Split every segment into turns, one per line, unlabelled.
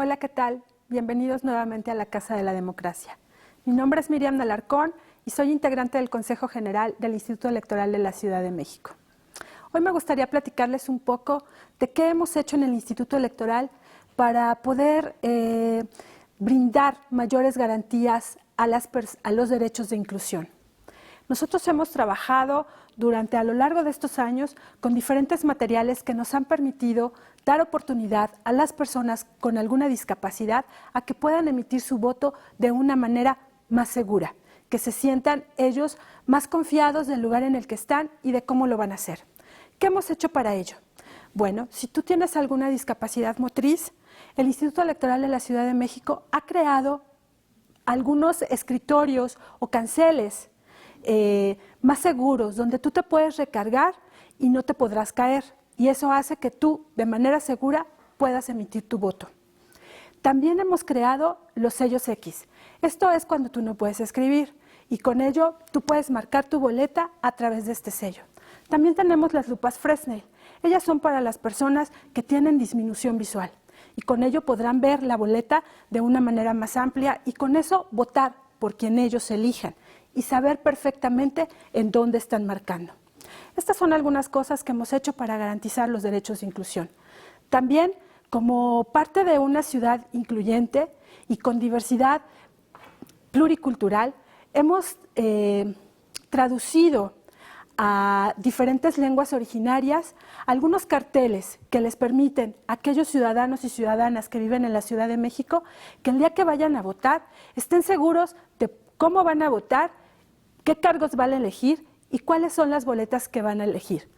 Hola, ¿qué tal? Bienvenidos nuevamente a la Casa de la Democracia. Mi nombre es Miriam Alarcón y soy integrante del Consejo General del Instituto Electoral de la Ciudad de México. Hoy me gustaría platicarles un poco de qué hemos hecho en el Instituto Electoral para poder brindar mayores garantías a los derechos de inclusión. Nosotros hemos trabajado a lo largo de estos años con diferentes materiales que nos han permitido dar oportunidad a las personas con alguna discapacidad a que puedan emitir su voto de una manera más segura, que se sientan ellos más confiados del lugar en el que están y de cómo lo van a hacer. ¿Qué hemos hecho para ello? Bueno, si tú tienes alguna discapacidad motriz, el Instituto Electoral de la Ciudad de México ha creado algunos escritorios o canceles más seguros, donde tú te puedes recargar y no te podrás caer. Y eso hace que tú, de manera segura, puedas emitir tu voto. También hemos creado los sellos X. Esto es cuando tú no puedes escribir y con ello tú puedes marcar tu boleta a través de este sello. También tenemos las lupas Fresnel. Ellas son para las personas que tienen disminución visual y con ello podrán ver la boleta de una manera más amplia y con eso votar por quien ellos elijan y saber perfectamente en dónde están marcando. Estas son algunas cosas que hemos hecho para garantizar los derechos de inclusión. También, como parte de una ciudad incluyente y con diversidad pluricultural, hemos traducido a diferentes lenguas originarias algunos carteles que les permiten a aquellos ciudadanos y ciudadanas que viven en la Ciudad de México que el día que vayan a votar estén seguros de cómo van a votar, qué cargos van a elegir y cuáles son las boletas que van a elegir.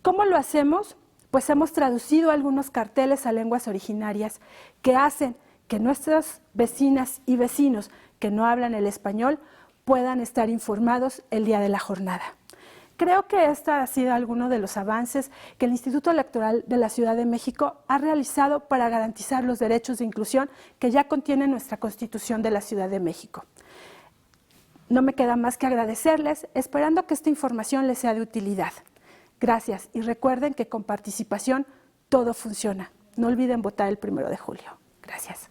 ¿Cómo lo hacemos? Pues hemos traducido algunos carteles a lenguas originarias que hacen que nuestras vecinas y vecinos que no hablan el español puedan estar informados el día de la jornada. Creo que este ha sido alguno de los avances que el Instituto Electoral de la Ciudad de México ha realizado para garantizar los derechos de inclusión que ya contiene nuestra Constitución de la Ciudad de México. No me queda más que agradecerles, esperando que esta información les sea de utilidad. Gracias y recuerden que con participación todo funciona. No olviden votar el 1 de julio. Gracias.